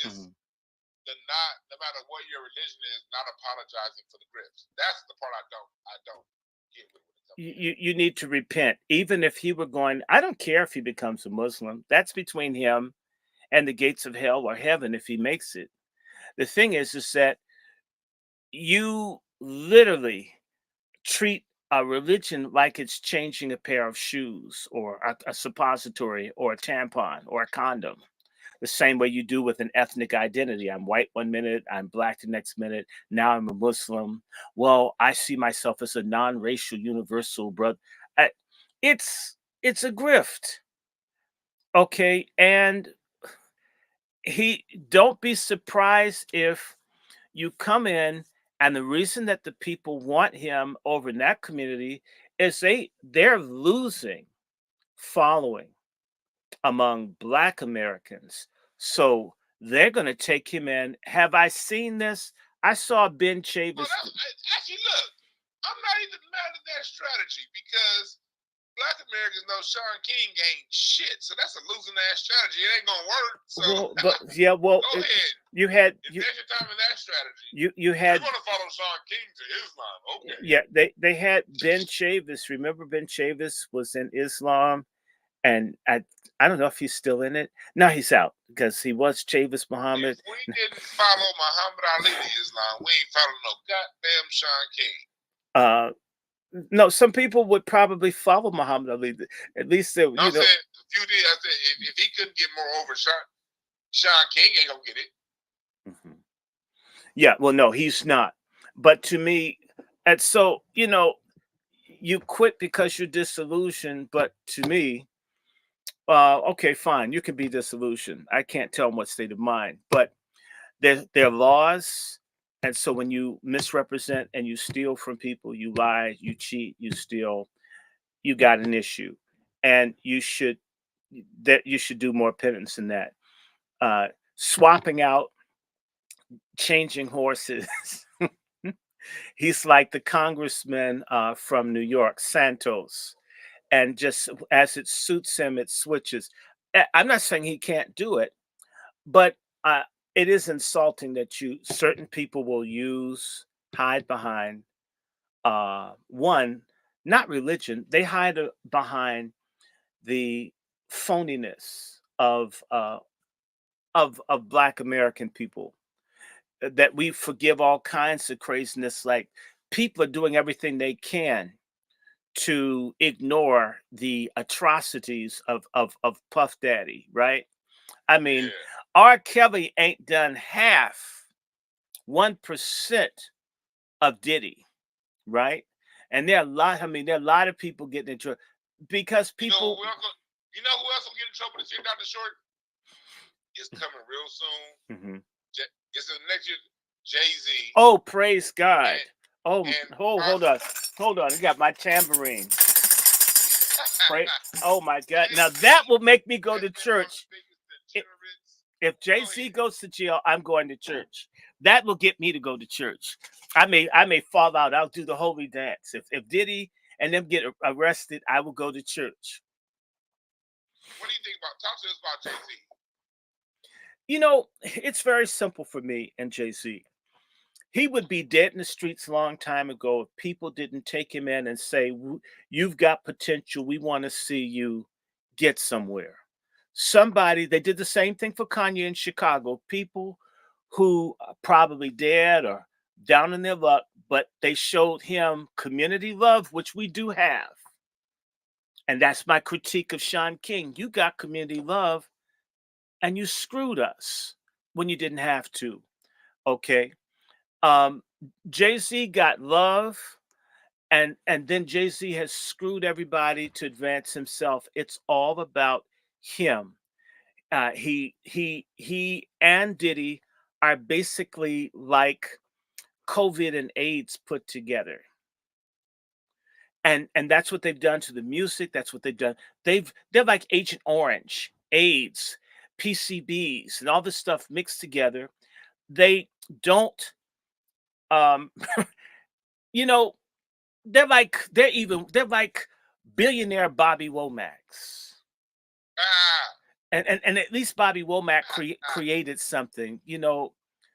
is Mhm. the not, no matter what your religion is, not apologizing for the grifts. That's the part I don't get with when it comes to him. You need to repent. Even if he were going, I don't care if he becomes a Muslim. That's between him and the gates of hell or heaven if he makes it. The thing is that you literally treat a religion like it's changing a pair of shoes or a suppository or a tampon or a condom. The same way you do with an ethnic identity. I'm white one minute, I'm black the next minute. Now I'm a Muslim. Well, I see myself as a non-racial universal, brother. I, it's a grift, okay? And he don't be surprised if you come in and the reason that the people want him over in that community is they're losing following among black Americans. So they're going to take him in. Have I seen this? I saw Ben Well, Chavis. actually, look, I'm not even mad at that strategy because Black Americans know Sean King ain't shit. So that's a losing ass strategy. It ain't gonna work. So Well, but yeah, well, go ahead. you had Invest your time in that strategy. you You're had gonna follow Sean King to Islam. Okay. yeah, they had Ben Chavis. Remember Ben Chavis was in Islam, and I don't know if he's still in it. No, he's out because he was Chavis If Muhammad. we didn't follow Muhammad Ali to Islam, we ain't following no goddamn Sean King. Uh, no, some people would probably follow Muhammad Ali. At least they, I'm saying if you did, I said if he couldn't get more over Sean King ain't gonna get it. Mhm. Yeah, well, no, he's not. But to me, and so you quit because you're disillusioned. But to me, okay, fine, you can be disillusioned. I can't tell them what state of mind, but there are laws, and so when you misrepresent and you steal from people, you lie, you cheat, you steal, you got an issue, and you should do more penance than that. Swapping out, changing horses. He's like the congressman from New York, Santos, and just as it suits him, it switches. I'm not saying he can't do it, but uh, it is insulting that you certain people will hide behind one, not religion. They hide behind the phoniness of Black American people, that we forgive all kinds of craziness. Like people are doing everything they can to ignore the atrocities of Puff Daddy, right? I mean, Yeah. R. Kelly ain't done half 1% of Diddy, right? And there are a lot. I mean, there are a lot of people getting into it because You know people. who else? You know who else will get in trouble this year, Dr. Short? It's coming real soon. Mhm. It's the next year. Jay Z Oh, praise God! and Oh, and hold on, hold on. I got my tambourine. Pray. Oh my God! Jay Now Z that will make me go has to been one of the church. biggest degenerates. If Go Jay Z ahead. goes to jail, I'm going to church. That will get me to go to church. I may fall out. I'll do the holy dance. If Diddy and them get arrested, I will go to church. What do you think about? Talk to us about Jay Z. It's very simple for me and Jay Z. He would be dead in the streets a long time ago if people didn't take him in and say, "You've got potential. We want to see you get somewhere." They did the same thing for Kanye in Chicago. People who are probably dead or down in their luck, but they showed him community love, which we do have. And that's my critique of Sean King. You got community love and you screwed us when you didn't have to. Okay. Um, Jay Z got love, and then Jay Z has screwed everybody to advance himself. It's all about him. He and Diddy are basically like COVID and AIDS put together, and that's what they've done to the music. That's what they've done. They're like Agent Orange, AIDS, PCBs, and all this stuff mixed together. They don't, um, you know, they're like billionaire Bobby Womack. Ah, And at least Bobby Womack I, created something.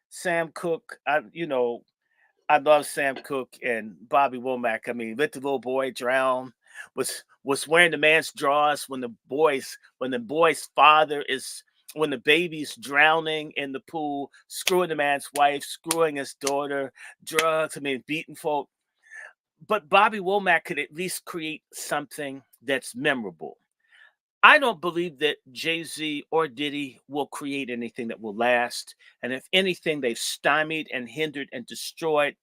Sam Cooke. I love Sam Cooke and Bobby Womack. I mean, let the little boy drown was wearing the man's drawers when the boy's father is when the baby's drowning in the pool, screwing the man's wife, screwing his daughter, drugs. I mean, beating folk. But Bobby Womack could at least create something that's memorable. I don't believe that Jay Z or Diddy will create anything that will last. And if anything, they've stymied and hindered and destroyed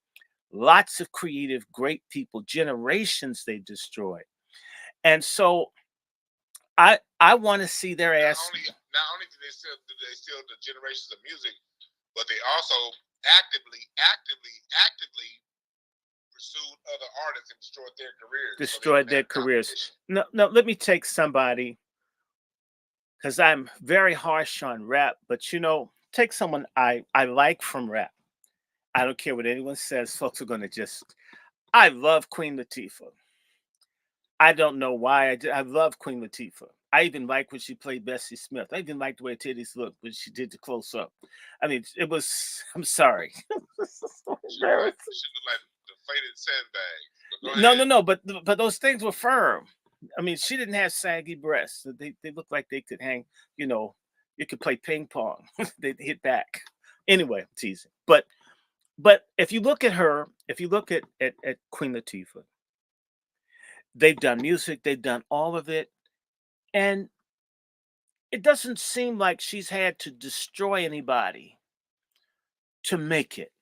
lots of creative, great people, generations they've destroyed. And so I want to see their not ass. only not only do they steal the generations of music, but they also actively pursued other artists and destroyed their careers so they Destroyed wouldn't their have careers. competition. No, no, let me take somebody because I'm very harsh on rap, but take someone I like from rap. I don't care what anyone says, folks are going to just. I love Queen Latifah. I don't know why. I love Queen Latifah. I even like when she played Bessie Smith. I even liked the way her titties looked when she did the close up. I mean, it was. I'm sorry. This is so embarrassing. She looked like the faded sandbags. But go No, no, ahead. no. But those things were firm. I mean, she didn't have saggy breasts. They looked like they could hang. You know, you could play ping pong. They hit back. Anyway, I'm teasing. But if you look at her, if you look at Queen Latifah, they've done music, they've done all of it, and it doesn't seem like she's had to destroy anybody to make it.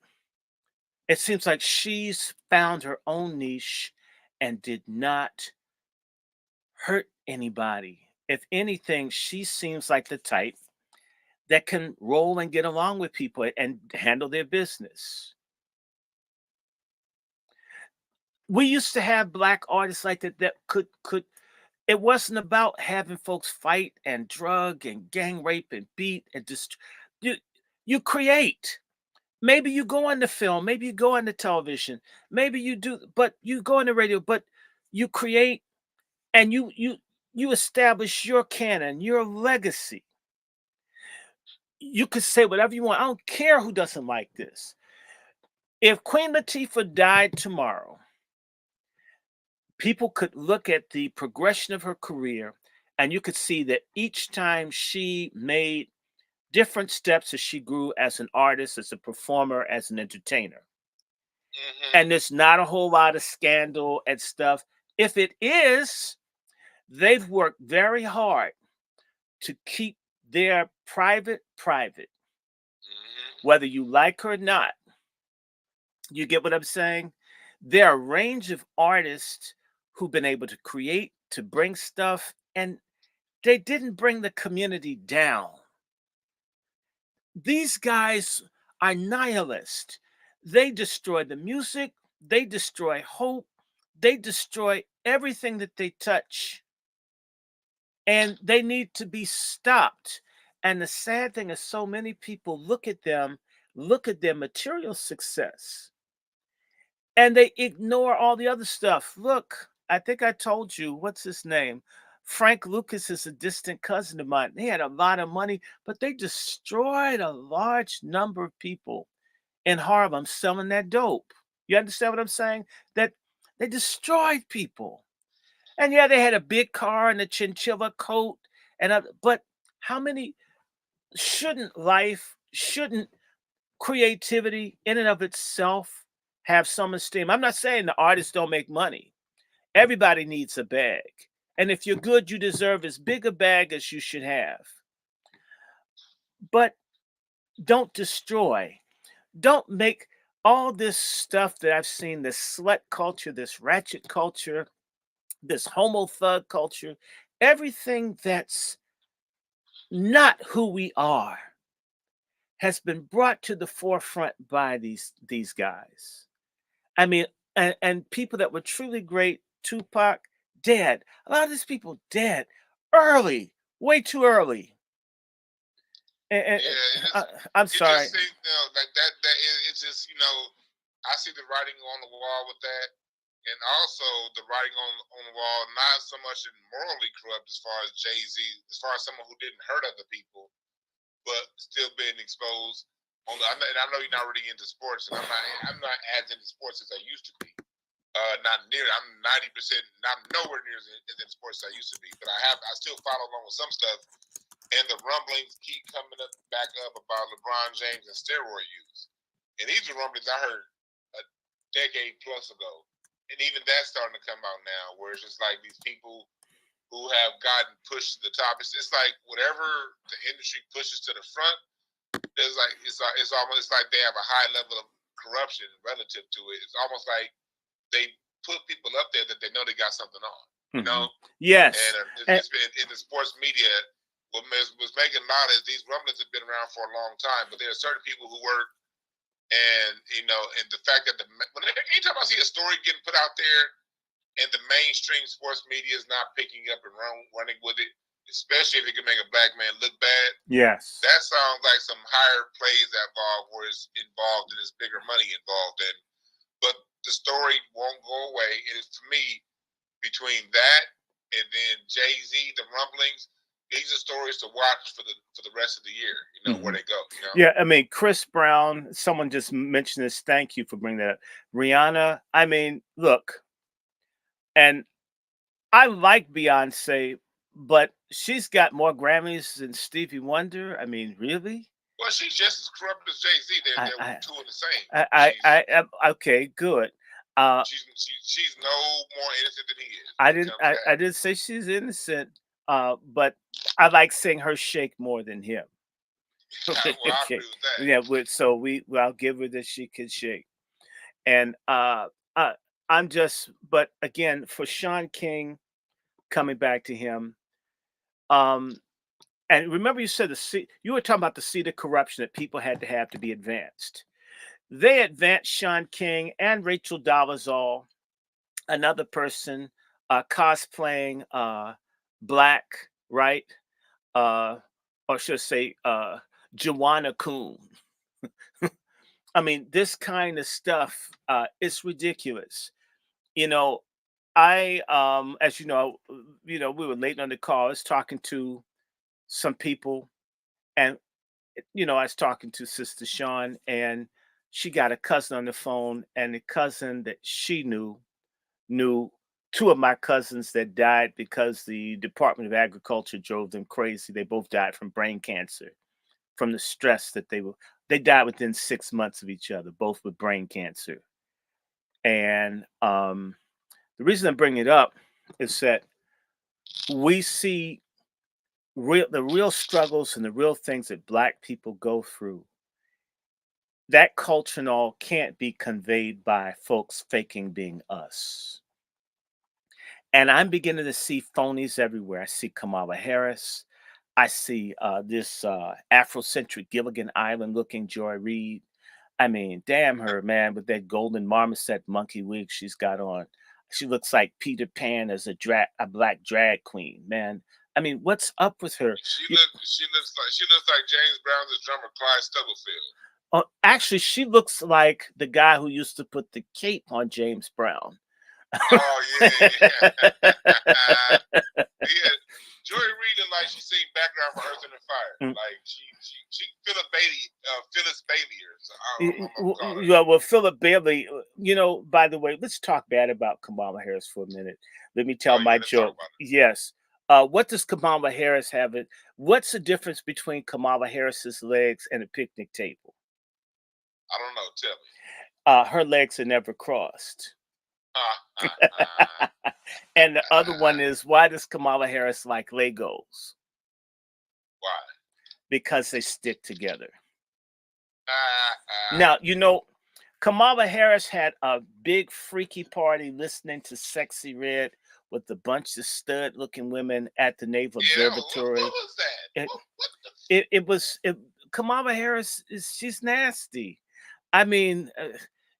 It seems like she's found her own niche and did not hurt anybody. If anything, she seems like the type that can roll and get along with people and handle their business. We used to have black artists like that could it wasn't about having folks fight and drug and gang rape and beat and just you you create. Maybe you go on the film, maybe you go on the television, maybe you do, but you go on the radio, but you create and you establish your canon, your legacy. You could say whatever you want. I don't care who doesn't like this. If Queen Latifah died tomorrow, people could look at the progression of her career and you could see that each time she made different steps as she grew as an artist, as a performer, as an entertainer. And Mm-hmm. there's not a whole lot of scandal and stuff. If it is, they've worked very hard to keep their private, Mm-hmm. whether you like her or not. You get what I'm saying? There are a range of artists who've been able to create, to bring stuff, and they didn't bring the community down. These guys are nihilists. They destroy the music, they destroy hope, they destroy everything that they touch, and they need to be stopped. And the sad thing is, so many people look at them, look at their material success, and they ignore all the other stuff. Look, I think I told you, what's his name? Frank Lucas is a distant cousin of mine. He had a lot of money, but they destroyed a large number of people in Harlem selling that dope. You understand what I'm saying? That they destroyed people. And yeah, they had a big car and a chinchilla coat but how many shouldn't creativity in and of itself have some esteem? I'm not saying the artists don't make money. Everybody needs a bag. And if you're good, you deserve as big a bag as you should have. But don't destroy. Don't make all this stuff that I've seen, this slut culture, this ratchet culture, this homo thug culture, everything that's not who we are has been brought to the forefront by these guys. I mean, and people that were truly great, Tupac, dead. A lot of these people dead early, way too early. Yeah, I'm it just sorry. seems like that. It's just I see the writing on the wall with that, and also the writing on the wall, not so much in morally corrupt as far as Jay-Z, as far as someone who didn't hurt other people, but still being exposed. And I know you're not really into sports, and I'm not as into sports as I used to be. Not near. I'm 90%. I'm nowhere near as into sports as I used to be, but I still follow along with some stuff. And the rumblings keep coming up back up about LeBron James and steroid use. And these are rumblings I heard a decade plus ago. And even that's starting to come out now, where it's just like these people who have gotten pushed to the top. It's like whatever the industry pushes to the front, it's almost like they have a high level of corruption relative to it. It's almost like they put people up there that they know they got something on. You know? Yes. And it's been in the sports media. What was making loud is these rumblings have been around for a long time, but there are certain people who work, and and the fact that anytime I see a story getting put out there, and the mainstream sports media is not picking up and running with it, especially if it can make a black man look bad. Yes, that sounds like some higher plays involved, where it's involved and there's bigger money involved in. But the story won't go away. And it's, to me, between that and then Jay-Z, the rumblings, these are stories to watch for the rest of the year. Where they go. Yeah, I mean, Chris Brown. Someone just mentioned this. Thank you for bringing that up. Rihanna. I mean, look, and I like Beyonce, but she's got more Grammys than Stevie Wonder. I mean, really? Well, she's just as corrupt as Jay-Z. They're two of the same. Okay, good. She's no more innocent than he is. I didn't say she's innocent. But I like seeing her shake more than him. Well, I agree with that. Yeah, so I'll give her that she can shake. And but again, for Sean King, coming back to him, and remember you said you were talking about the seed of corruption that people had to have to be advanced. They advanced Sean King and Rachel Dolezal, another person cosplaying black, right? Or should I say Joanna Coon. I mean, this kind of stuff is ridiculous. I as we were late on the call. I was talking to some people, and I was talking to Sister Sean, and she got a cousin on the phone, and the cousin that she knew two of my cousins that died because the Department of Agriculture drove them crazy. They both died from brain cancer, from the stress that they died within 6 months of each other, both with brain cancer. And the reason I bring it up is that we see the real struggles and the real things that Black people go through. That culture and all can't be conveyed by folks faking being us. And I'm beginning to see phonies everywhere. I see Kamala Harris. I see this Afrocentric Gilligan Island looking Joy Reid. I mean, damn her, man, with that golden marmoset monkey wig she's got on. She looks like Peter Pan as a black drag queen, man. I mean, what's up with her? She looks like James Brown's drummer Clyde Stubblefield. Oh, actually, she looks like the guy who used to put the cape on James Brown. Oh yeah. Yeah. Joy Reid looked like she seen background for Earth and Fire. Like she Phyllis Bailey. Yeah, well, Philip Bailey. By the way, let's talk bad about Kamala Harris for a minute. Let me tell my joke. Yes. What does Kamala Harris have? What's the difference between Kamala Harris's legs and a picnic table? I don't know. Tell me. Her legs are never crossed. And the other one is, why does Kamala Harris like Legos? Why? Because they stick together. Now, Kamala Harris had a big freaky party listening to Sexy Red with a bunch of stud-looking women at the Naval Observatory. What was that? It was Kamala Harris. She's nasty. I mean,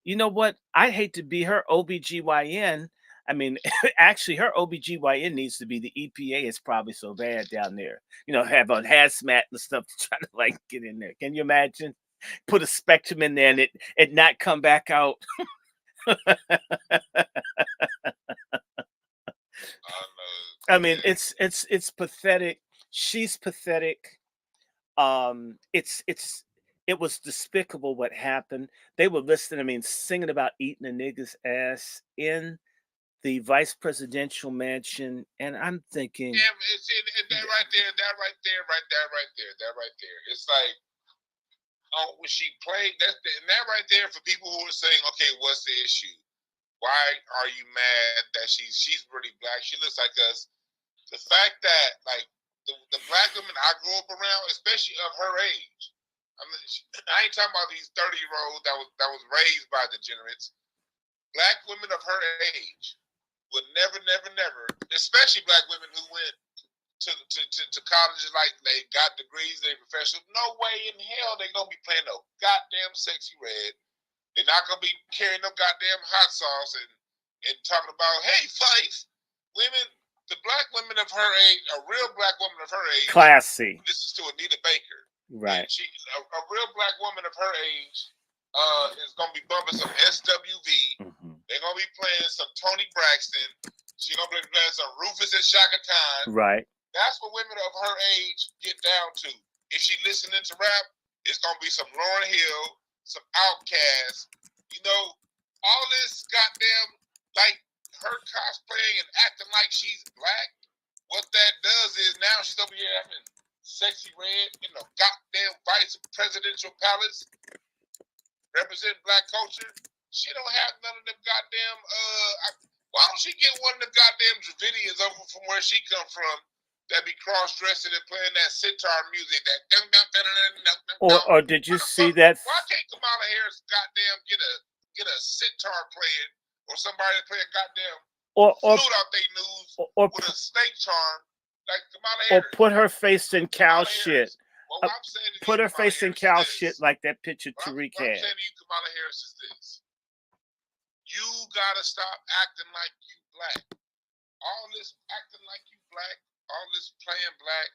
you know what? I hate to be her OBGYN. I mean, actually, her OBGYN needs to be the EPA. It's probably so bad down there. Have on hazmat and stuff to try to get in there. Can you imagine? Put a spectrum in there and it not come back out. I know. I mean, Yeah. it's pathetic. She's pathetic. It was despicable what happened. They were listening, I mean, singing about eating a nigga's ass in the vice presidential mansion, and I'm thinking, Damn, and that right there, that right there, right there, right there, that right there. It's like, oh, when she played, and that right there for people who are saying, okay, what's the issue? Why are you mad that she's really black? She looks like us. The fact that like the black women I grew up around, especially of her age, I ain't talking about these 30-year-olds that was raised by degenerates. Black women of her age would never, never, never, especially black women who went to colleges like they got degrees, they professional. No way in hell they gonna be playing no goddamn sexy red. They're not gonna be carrying no goddamn hot sauce and talking about, hey, Fife, women, the black women of her age, a real black woman of her age, classy. this is to Anita Baker. And Right. a real black woman of her age is gonna be bumping some SWV. Mm-hmm. They're gonna be playing some Tony Braxton. She's gonna be playing some Rufus and Shaka Khan. Right. That's what women of her age get down to. If she listening to rap, it's gonna be some Lauryn Hill, some Outkast, all this goddamn like her cosplaying and acting like she's black. What that does is now she's over here having sexy red in the goddamn vice presidential palace, represent black culture. She don't have none of them goddamn. Why don't she get one of them goddamn Dravidians over from where she come from that be cross dressing and playing that sitar music? That dum dum dum dum dum dum. Or did you see Fuck, that? why can't Kamala Harris goddamn get a sitar playing or somebody to play a goddamn flute out their nose with a snake charm like Kamala Harris? Or put her face in cow shit. Well, what I'm saying to Put you, her Kamala face in Harris, cow is shit this. like that picture What Tariq I'm had. saying to you, Kamala Harris, is this. You gotta stop acting like you black. All this acting like you black, all this playing black,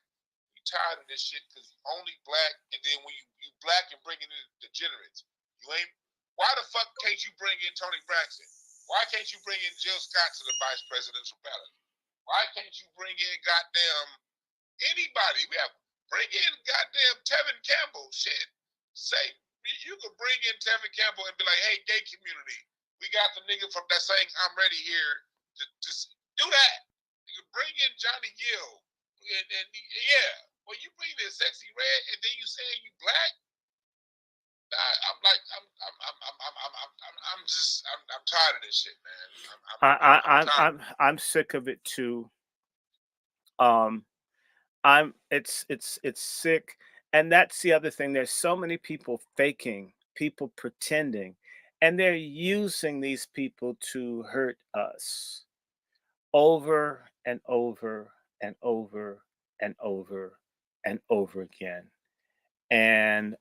you tired of this shit because you only black, and then when you black and bringing in degenerates, you ain't. Why the fuck can't you bring in Tony Braxton? Why can't you bring in Jill Scott to the vice presidential ballot? Why can't you bring in goddamn anybody? Bring in goddamn Tevin Campbell. Shit, say you could bring in Tevin Campbell and be like, hey, gay community, we got the nigga from that saying I'm ready here to do that. You can bring in Johnny Gill, and yeah, well, you bring in Sexy Red, and then you saying you black. I'm tired of this shit, man. I'm sick of it too. It's sick, and that's the other thing. There's so many people faking, people pretending, and they're using these people to hurt us over and over and over and over and over again. And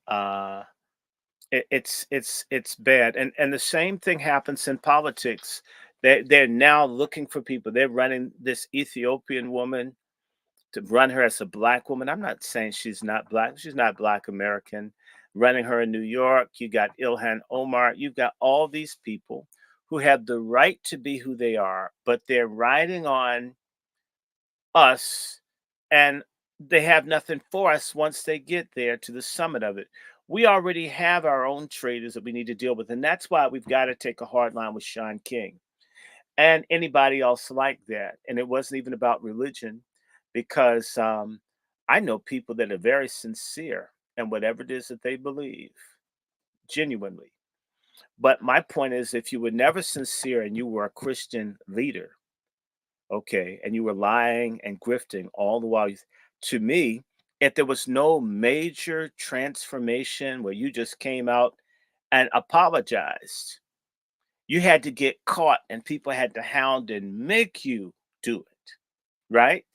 it's bad. And the same thing happens in politics. They're now looking for people. They're running this Ethiopian woman to run her as a black woman. I'm not saying she's not black. She's not black American. Running her in New York, you got Ilhan Omar. You've got all these people who have the right to be who they are, but they're riding on us, and they have nothing for us once they get there to the summit of it. We already have our own traitors that we need to deal with, and that's why we've got to take a hard line with Sean King and anybody else like that. And it wasn't even about religion, because I know people that are very sincere in whatever it is that they believe, genuinely. But my point is, if you were never sincere and you were a Christian leader, okay, and you were lying and grifting all the while, to me, if there was no major transformation where you just came out and apologized, you had to get caught and people had to hound and make you do it, right?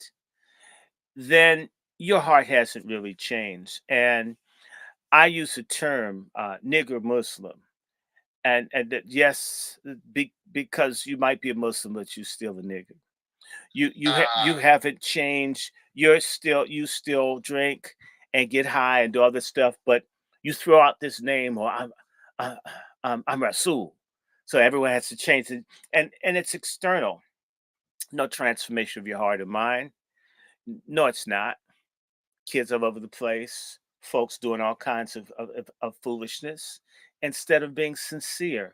Then your heart hasn't really changed. And I use the term nigger Muslim. And that, yes, because you might be a Muslim, but you still a nigger. You haven't changed. You still drink and get high and do other stuff, but you throw out this name, or I'm Rasul. So everyone has to change it, and it's external. No transformation of your heart or mind. No, it's not. Kids all over the place, folks doing all kinds of foolishness instead of being sincere.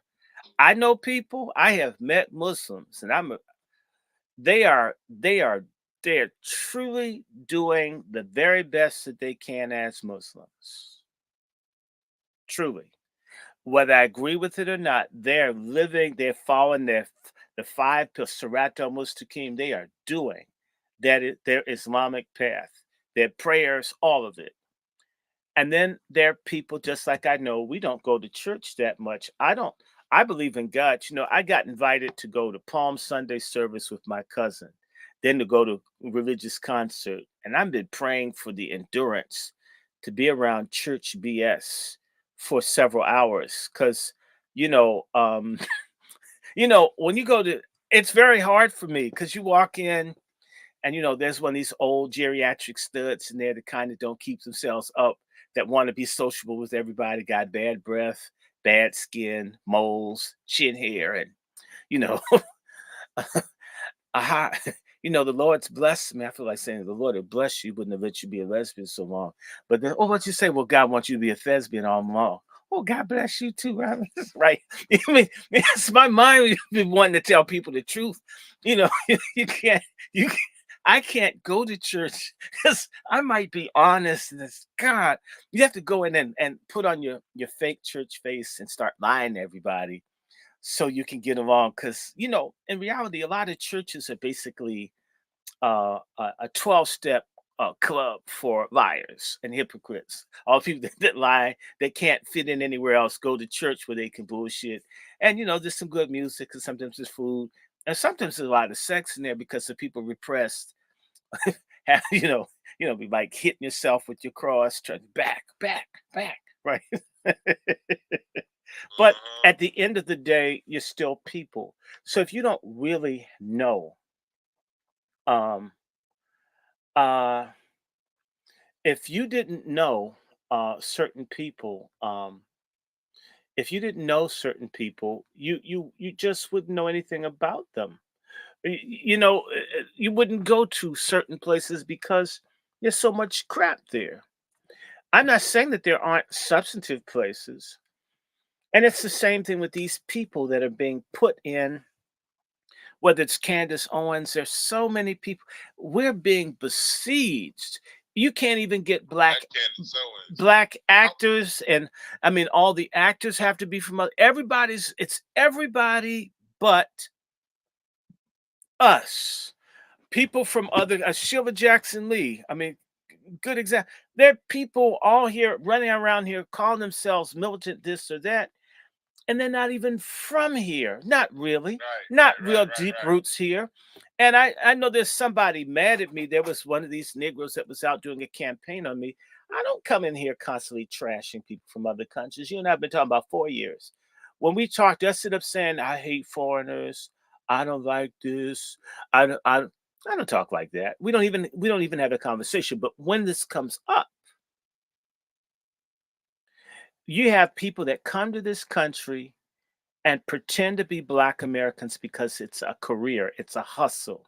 I know people. I have met Muslims, and they are they are they are truly doing the very best that they can as Muslims. Truly, whether I agree with it or not, they're living, they're following the five Surat al Mustaqim. They are doing their Islamic path, their prayers, all of it. And then there are people just like I know we don't go to church that much. I don't. I believe in God. I got invited to go to Palm Sunday service with my cousin, then to go to religious concert, and I've been praying for the endurance to be around church BS for several hours because you know um when you go to, it's very hard for me because you walk in and there's one of these old geriatric studs in there that kind of don't keep themselves up, that want to be sociable with everybody, got bad breath, bad skin, moles, chin hair, and you know, aha, the Lord's blessed me. I feel like saying the Lord would bless you, wouldn't have let you be a lesbian so long. But then, oh, what you say? Well, God wants you to be a thespian all along. Oh, God bless you too, right? Right. I mean, it's my mind been wanting to tell people the truth. You can't, you I can't go to church because I might be honest. And it's God. You have to go in and put on your fake church face and start lying to everybody so you can get along. Because in reality, a lot of churches are basically a 12-step club for liars and hypocrites. All people that lie, they can't fit in anywhere else, go to church where they can bullshit. And there's some good music, and sometimes there's food, and sometimes there's a lot of sex in there because the people repressed have be like hitting yourself with your cross, trying back, back, back, right? But Uh-huh. at the end of the day, you're still people. So if you don't really know, um, uh, if you didn't know certain people, if you didn't know certain people, you just wouldn't know anything about them. You wouldn't go to certain places because there's so much crap there. I'm not saying that there aren't substantive places. And it's the same thing with these people that are being put in, whether it's Candace Owens, there's so many people. We're being besieged. You can't even get That Candace Owens. black I, actors, and I mean all the actors have to be from it's everybody but us. People from other Sheila Jackson Lee. I mean, good example. There are people all here running around here calling themselves militant this or that, and they're not even from here. Not really. right, Not right, right, real right, deep right. roots here. And I know there's somebody mad at me. There was one of these Negroes that was out doing a campaign on me. I don't come in here constantly trashing people from other countries. You and I've been talking about 4 years. When we talked, I sit up saying I hate foreigners. I don't like this. I don't talk like that. We don't even have a conversation. But when this comes up, you have people that come to this country and pretend to be Black Americans because it's a career, it's a hustle.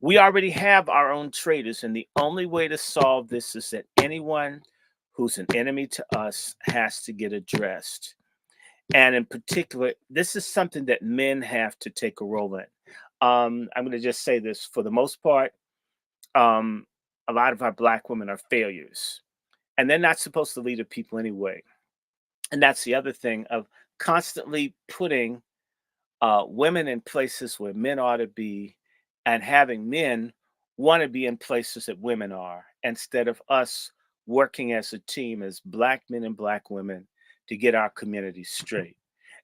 We already have our own traitors, and the only way to solve this is that anyone who's an enemy to us has to get addressed. And in particular, this is something that men have to take a role in. I'm going to just say this for the most part, um, a lot of our Black women are failures, and they're not supposed to lead the people anyway. And that's the other thing of constantly putting women in places where men ought to be, and having men want to be in places that women are, instead of us working as a team, as Black men and Black women, to get our community straight.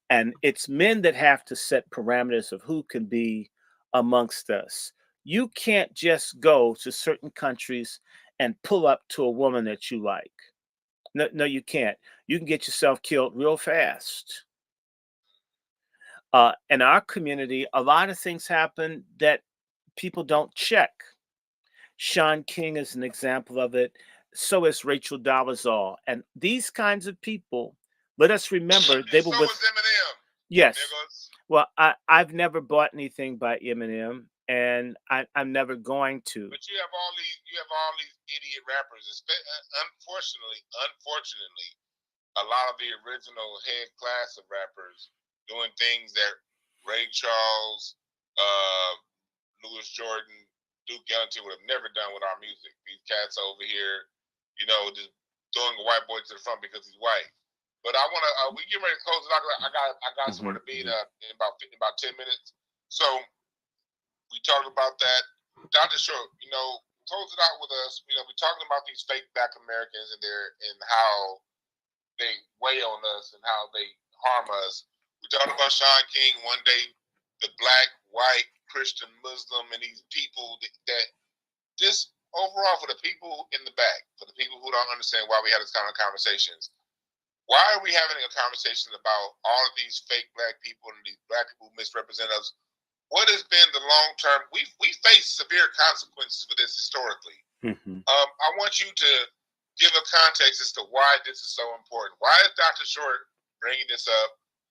And it's men that have to set parameters of who can be amongst us. You can't just go to certain countries and pull up to a woman that you like. No, no, you can't. You can get yourself killed real fast. In our community, a lot of things happen that people don't check. Sean King is an example of it. So is Rachel Dolezal. And these kinds of people, let us remember, And so was Eminem. Yes. niggas. Well, I've never bought anything by Eminem, and I'm never going to. But you have all these idiot rappers. Unfortunately, a lot of the original head class of rappers doing things that Ray Charles, uh, Louis Jordan, Duke Ellington would have never done with our music. These cats over here, just throwing a white boy to the front because he's white. But I want to. We get ready to close it. I got somewhere to be in about 10 minutes. So we talked about that. Dr. Short, close it out with us. We're talking about these fake Black Americans and how they weigh on us and how they harm us. We talked about Sean King one day, the black, white, Christian, Muslim, and these people that just overall for the people in the back, for the people who don't understand why we have this kind of conversations. Why are we having a conversation about all of these fake black people and these black people who misrepresent us? What has been the long term? We face severe consequences for this historically. Mm-hmm. I want you to give a context as to why this is so important. Why is Dr. Short bringing this up?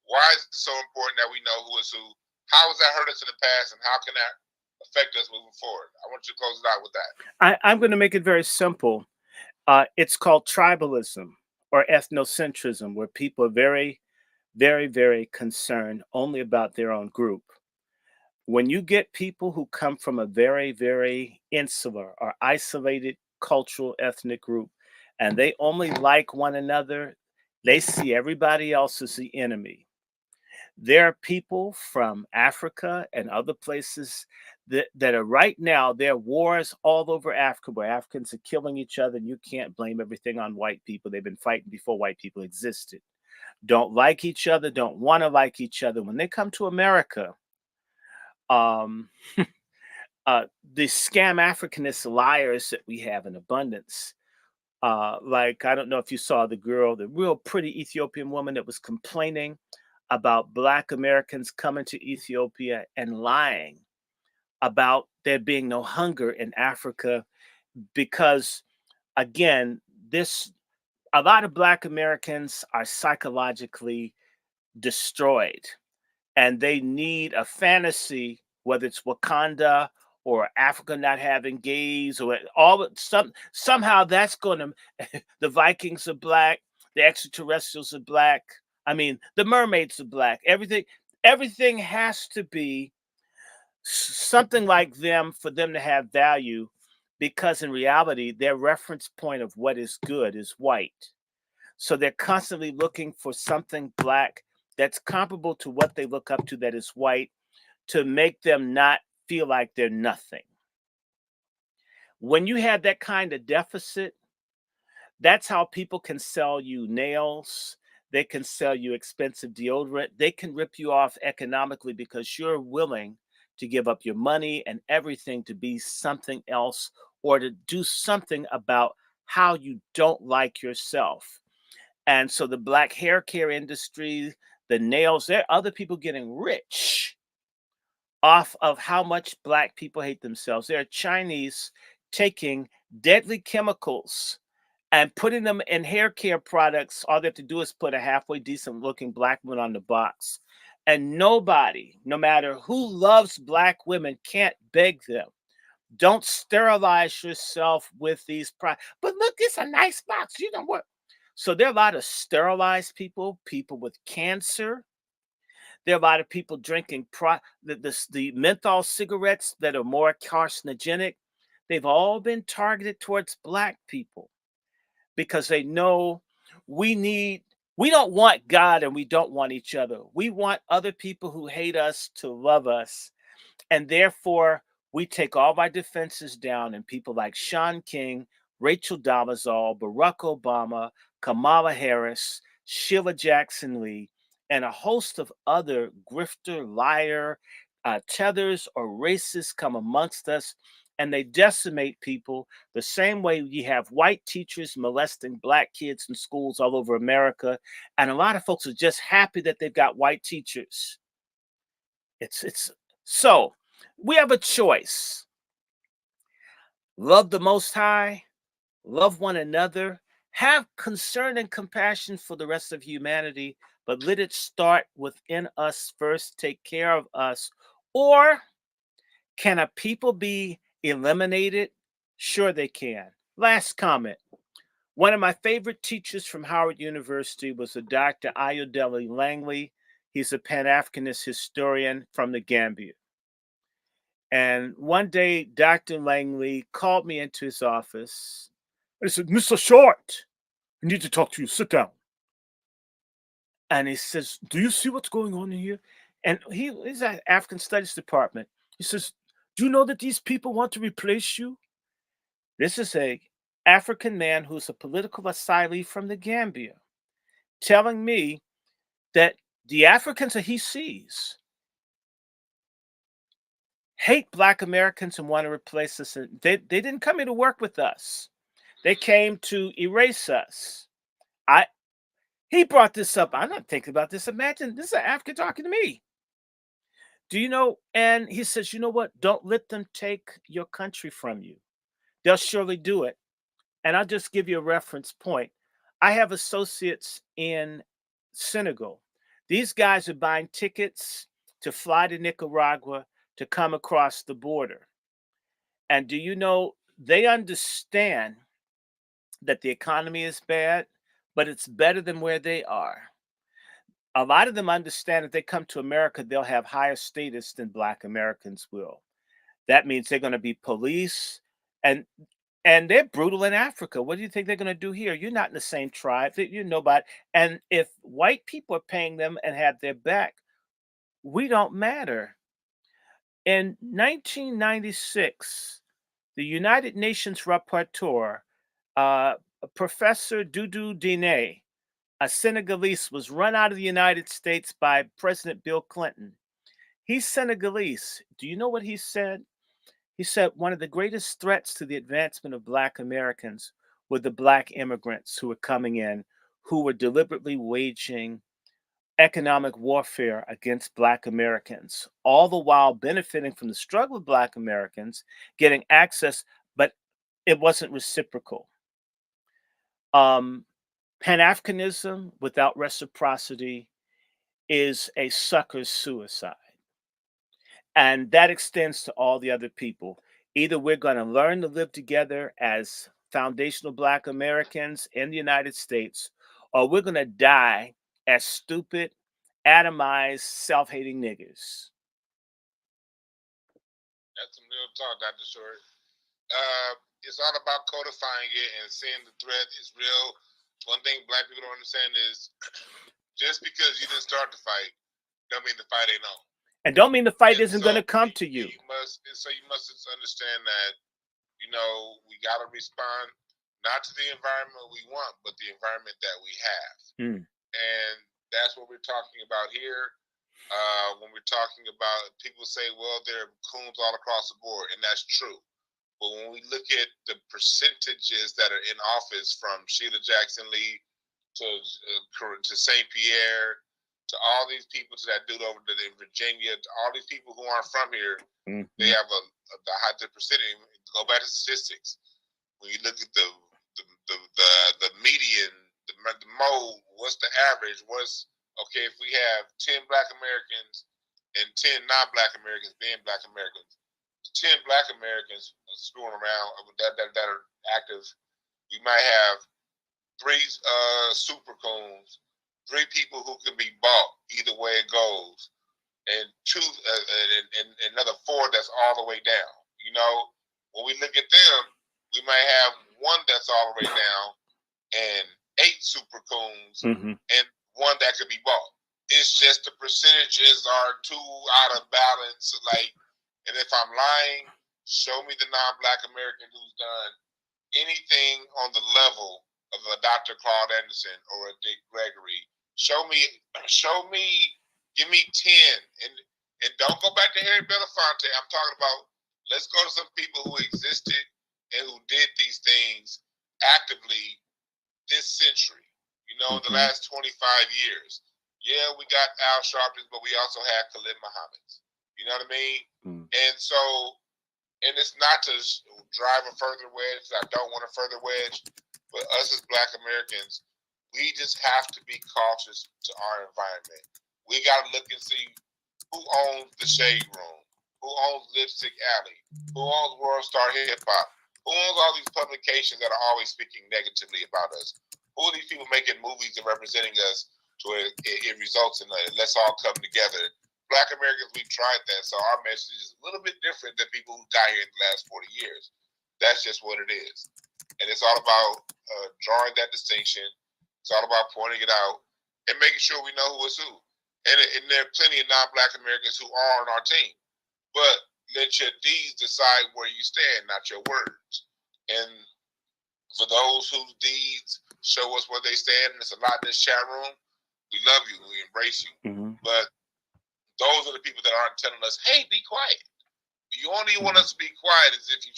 Why is it so important that we know who is who? How has that hurt us in the past, and how can that affect us moving forward? I want you to close it out with that. I'm going to make it very simple. It's called tribalism or ethnocentrism, where people are very, very, very concerned only about their own group. When you get people who come from a very, very insular or isolated cultural ethnic group and they only like one another, they see everybody else as the enemy. There are people from Africa and other places that are right now, there are wars all over Africa where Africans are killing each other, and you can't blame everything on white people. They've been fighting before white people existed. Don't like each other, don't want to like each other. When they come to America, um, the scam Africanist liars that we have in abundance. Like, I don't know if you saw the girl, the real pretty Ethiopian woman that was complaining about Black Americans coming to Ethiopia and lying about there being no hunger in Africa because, again, this a lot of Black Americans are psychologically destroyed and they need a fantasy, whether it's Wakanda or Africa not having gays or somehow that's going to the Vikings are black, the extraterrestrials are black. I mean, the mermaids are black. Everything has to be something like them for them to have value because in reality their reference point of what is good is white. So they're constantly looking for something black that's comparable to what they look up to that is white to make them not feel like they're nothing. When you have that kind of deficit, that's how people can sell you nails. They can sell you expensive deodorant. They can rip you off economically because you're willing to give up your money and everything to be something else or to do something about how you don't like yourself. And so the black hair care industry, the nails, there are other people getting rich off of how much black people hate themselves. There are Chinese taking deadly chemicals and putting them in hair care products. All they have to do is put a halfway decent looking black woman on the box. And nobody, no matter who loves black women, can't beg them. Don't sterilize yourself with these products. But look, it's a nice box. You know what? So there are a lot of sterilized people, people with cancer. There are a lot of people drinking the menthol cigarettes that are more carcinogenic. They've all been targeted towards black people because they know we need we don't want God and we don't want each other. We want other people who hate us to love us. And therefore, we take all our defenses down, and people like Sean King, Rachel Dolezal, Barack Obama, Kamala Harris, Sheila Jackson Lee, and a host of other grifter, liar, tethers, or racists come amongst us, and they decimate people the same way you have white teachers molesting black kids in schools all over America. And a lot of folks are just happy that they've got white teachers. It's so we have a choice. Love the Most High, love one another, Have concern and compassion for the rest of humanity, but let it start within us first. Take care of us. Or can a people be eliminated? Sure, they can. Last comment. One of my favorite teachers from Howard University was a Dr. Ayodele Langley. He's a Pan Africanist historian from the Gambia. And one day, Dr. Langley called me into his office. And he said, Mr. Short, I need to talk to you. Sit down. And he says, do you see what's going on in here? And he's at African Studies Department. He says, do you know that these people want to replace you? This is a African man who's a political asylee from the Gambia telling me that the Africans that he sees hate Black Americans and want to replace us. And they didn't come here to work with us. They came to erase us. He brought this up. I'm not thinking about this. Imagine this is an African talking to me. Do you know? And he says, you know what? Don't let them take your country from you. They'll surely do it. And I'll just give you a reference point. I have associates in Senegal. These guys are buying tickets to fly to Nicaragua to come across the border. And do you know they understand that the economy is bad, but it's better than where they are. A lot of them understand if they come to America, they'll have higher status than Black Americans will. That means they're going to be police, and they're brutal in Africa. What do you think they're going to do here? You're not in the same tribe. You're nobody. And if white people are paying them and have their back, we don't matter. In 1996, the United Nations rapporteur, uh, Professor Doudou Diné, a Senegalese, was run out of the United States by President Bill Clinton. He's Senegalese. Do you know what he said? He said one of the greatest threats to the advancement of Black Americans were the Black immigrants who were coming in, who were deliberately waging economic warfare against Black Americans, all the while benefiting from the struggle of Black Americans, getting access, but it wasn't reciprocal. Pan Africanism without reciprocity is a sucker's suicide. And that extends to all the other people. Either we're going to learn to live together as foundational Black Americans in the United States, or we're going to die as stupid, atomized, self hating niggers. That's some real talk, Dr. Short. It's all about codifying it and seeing the threat is real. One thing Black people don't understand is just because you didn't start the fight, don't mean the fight ain't on. And don't mean the fight isn't going to come to you. You must understand that, we got to respond not to the environment we want, but the environment that we have. And that's what we're talking about here. When we're talking about, people say, well, there are coons all across the board, and that's true. But when we look at the percentages that are in office, from Sheila Jackson Lee to St. Pierre, to all these people, to that dude over there in Virginia, to all these people who aren't from here, they have the high percentage. Go back to statistics. When you look at the median, the mode, what's the average? Okay, if we have 10 Black Americans and 10 non-Black Americans being Black Americans, 10 Black Americans screwing around that are active, we might have 3 super coons, 3 people who can be bought either way it goes, and 2 and another 4 that's all the way down. When we look at them, we might have 1 that's all the way down and 8 super coons and 1 that could be bought. It's just the percentages are too out of balance. And if I'm lying, show me the non-Black American who's done anything on the level of a Dr. Claude Anderson or a Dick Gregory. Show me, give me 10. And don't go back to Harry Belafonte. I'm talking about, let's go to some people who existed and who did these things actively this century, in the last 25 years. Yeah, we got Al Sharpton, but we also had Khalid Muhammad. You know what I mean? And so, and it's not to drive a further wedge. I don't want a further wedge. But us as Black Americans, we just have to be cautious to our environment. We got to look and see who owns the Shade Room, who owns Lipstick Alley, who owns World Star Hip Hop, who owns all these publications that are always speaking negatively about us. Who are these people making movies and representing us to where it results in let's all come together. Black Americans, we've tried that, so our message is a little bit different than people who got here in the last 40 years. That's just what it is. And it's all about drawing that distinction. It's all about pointing it out and making sure we know who is who. And there are plenty of non-Black Americans who are on our team. But let your deeds decide where you stand, not your words. And for those whose deeds show us where they stand, and it's a lot in this chat room, we love you, we embrace you. Mm-hmm. But those are the people that aren't telling us, hey, be quiet. You only want us to be quiet as if you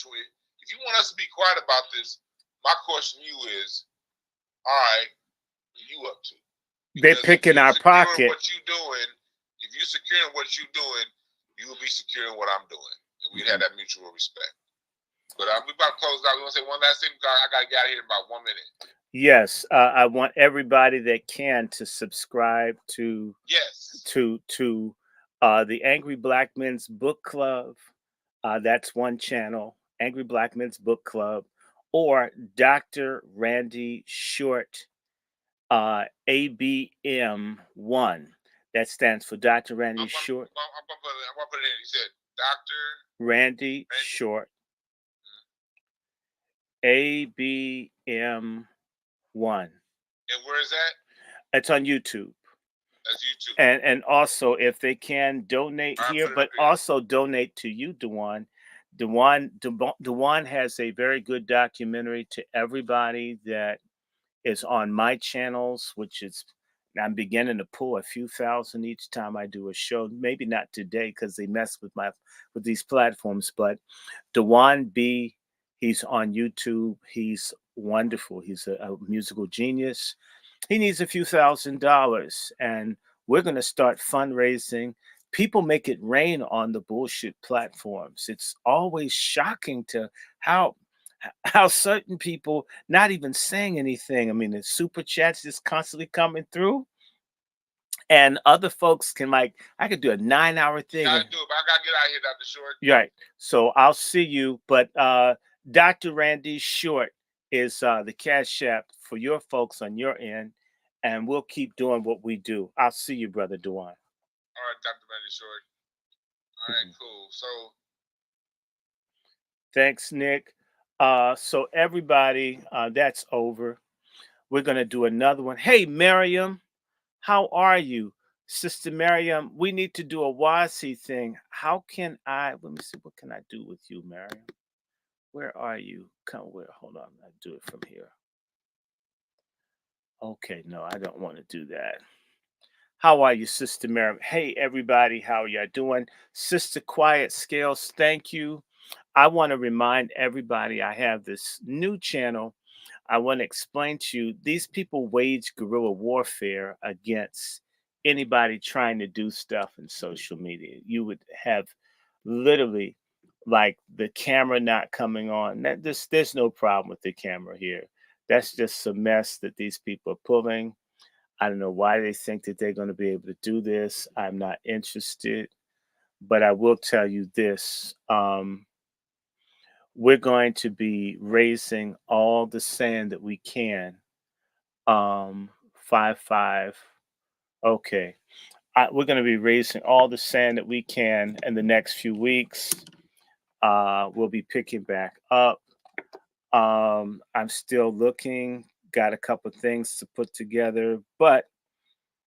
want us to be quiet about this, my question to you is, all right, what are you up to? They're picking our pocket. What you doing, if you're securing what you're doing, you will be securing what I'm doing. And we have that mutual respect. But we about to close out. We want to say one last thing. I got to get out of here in about 1 minute. Yes, I want everybody that can to subscribe to the Angry Black Men's Book Club. That's one channel, Angry Black Men's Book Club, or Dr. Randy Short, ABM1. That stands for Dr. Randy Short. I'm gonna put it in. He said Dr. Randy Short, ABM1. And where is that? It's on YouTube. That's YouTube. And also, if they can donate here, but also donate to you, Dewan. Dewan has a very good documentary to everybody that is on my channels, which is I'm beginning to pull a few thousand each time I do a show. Maybe not today because they mess with these platforms, but Dewan B, he's on YouTube. He's wonderful. He's a musical genius. He needs a few $1,000s, and we're going to start fundraising. People make it rain on the bullshit platforms. It's always shocking to how certain people not even saying anything. I mean, the super chats just constantly coming through, and other folks can I could do a 9-hour thing. I do it, but I gotta get out of here, Dr. Short. Right. So I'll see you, but Dr. Randy Short is the cash app for your folks on your end, and we'll keep doing what we do. I'll see you, Brother Dewan. All right, Dr. Randy Short. All right, cool. So thanks, Nick. So everybody, that's over. We're gonna do another one. Hey, Miriam, how are you? Sister Miriam, we need to do a WASI thing. How can let me see, what can I do with you, Miriam? Where are you? Hold on, I do it from here. Okay, no, I don't want to do that. How are you, Sister Miriam? Hey, everybody, how are y'all doing? Sister Quiet Scales, thank you. I want to remind everybody I have this new channel. I want to explain to you, these people wage guerrilla warfare against anybody trying to do stuff in social media. You would have literally like the camera not coming on. There's no problem with the camera here. That's just a mess that these people are pulling. I don't know why they think that they're going to be able to do this. I'm not interested. But I will tell you this. We're going to be raising all the sand that we can. 5. Okay. We're going to be raising all the sand that we can in the next few weeks. We'll be picking back up. I'm still looking, got a couple things to put together, but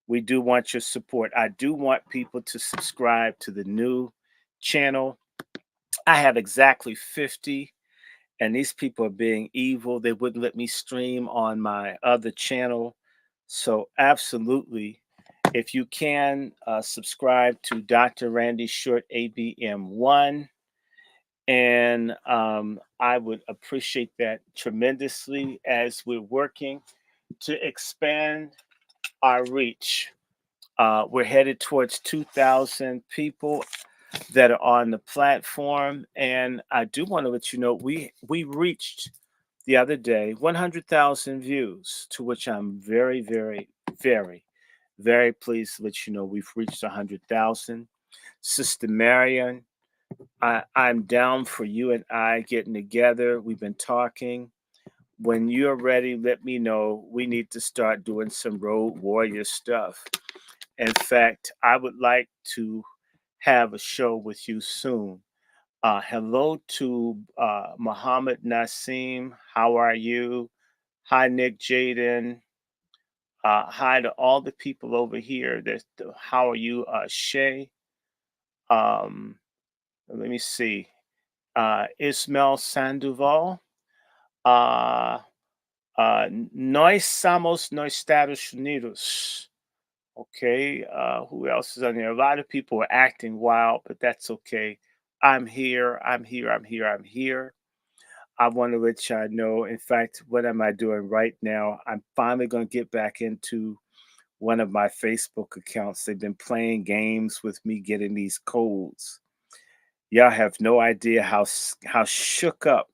we do want your support. I do want people to subscribe to the new channel. I have exactly 50, and these people are being evil. They wouldn't let me stream on my other channel. So absolutely, if you can subscribe to Dr. Randy Short ABM1, and I would appreciate that tremendously as we're working to expand our reach. We're headed towards 2,000 people that are on the platform, and I do want to let you know we reached the other day, 100,000 views, to which I'm very, very, very, very pleased to let you know we've reached 100,000. Sister Marion, I'm down for you and I getting together. We've been talking. When you're ready, let me know. We need to start doing some road warrior stuff. In fact, I would like to have a show with you soon. Hello to Muhammad Nassim. How are you? Hi, Nick Jaden. Hi to all the people over here. How are you, Shay? Um, Let me see. Ismail Sandoval. Uh, Nós somos nós Estados Unidos. Okay. Who else is on there? A lot of people are acting wild, but that's okay. I'm here. I'm here. I'm here. I'm here. I want to let y'all know. In fact, what am I doing right now? I'm finally going to get back into one of my Facebook accounts. They've been playing games with me getting these codes. Y'all have no idea how shook up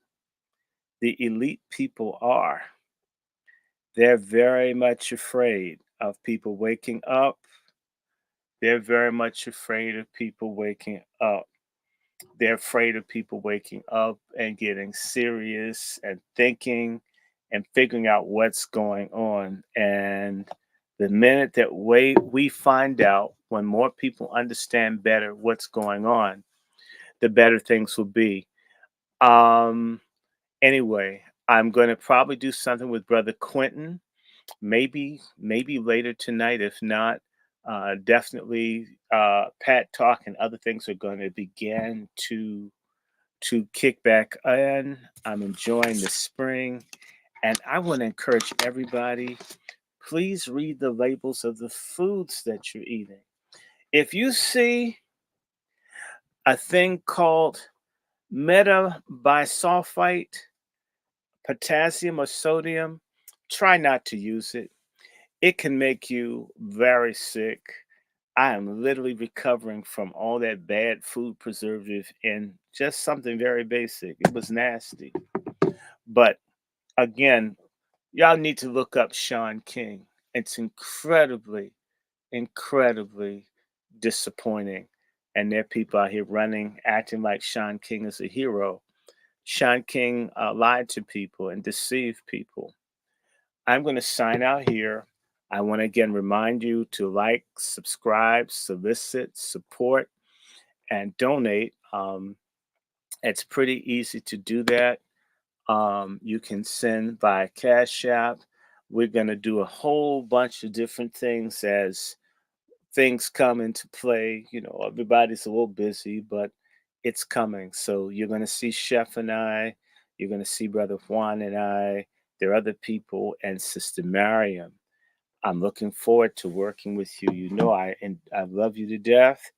the elite people are. They're very much afraid of people waking up. They're very much afraid of people waking up. They're afraid of people waking up and getting serious and thinking and figuring out what's going on. And the minute that we find out, when more people understand better what's going on, the better things will be. Um, anyway, I'm going to probably do something with Brother Quentin, maybe later tonight. If not, definitely Pat Talk and other things are going to begin to kick back in. I'm enjoying the spring, and I want to encourage everybody. Please read the labels of the foods that you're eating. If you see a thing called metabisulfite, potassium, or sodium, try not to use it. It can make you very sick. I am literally recovering from all that bad food preservative and just something very basic. It was nasty. But again, y'all need to look up Sean King. It's incredibly disappointing. And there are people out here running, acting like Sean King is a hero. Sean King lied to people and deceived people. I'm going to sign out here. I want to again remind you to like, subscribe, solicit, support, and donate. It's pretty easy to do that. You can send by Cash App. We're going to do a whole bunch of different things as things come into play. You know, everybody's a little busy, but it's coming. So you're going to see Chef and I, you're going to see Brother Juan and I, there are other people, and Sister Mariam. I'm looking forward to working with you. You know, I love you to death.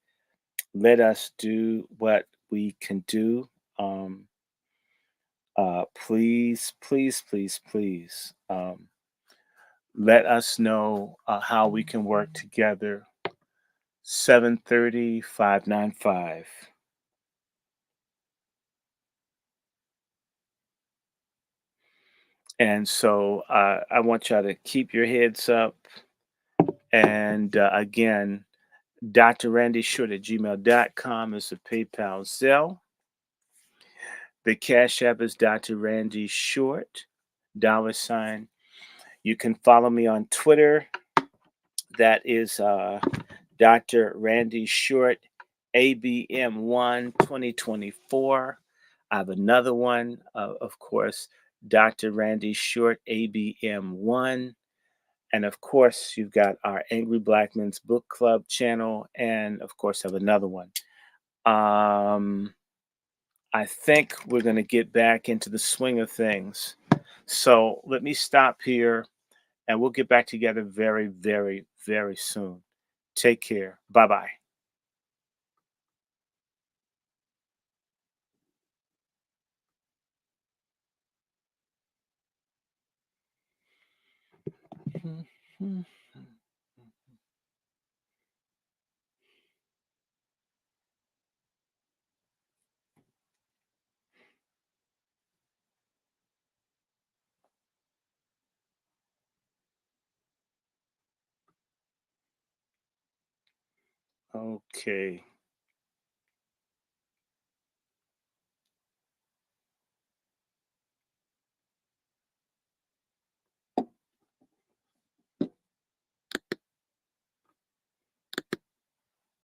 Let us do what we can do. Um, please, let us know how we can work together. 730-595. And so I want y'all to keep your heads up. And again, drrandyshort at gmail.com is the PayPal Zelle. The Cash App is Dr. Randy Short, $sign. You can follow me on Twitter. That is Dr. Randy Short, ABM1 2024. I have another one, of course, Dr. Randy Short, ABM1. And of course, you've got our Angry Black Men's Book Club channel. And of course, I have another one. I think we're going to get back into the swing of things. So let me stop here and we'll get back together very soon. Take care. Bye bye. Okay.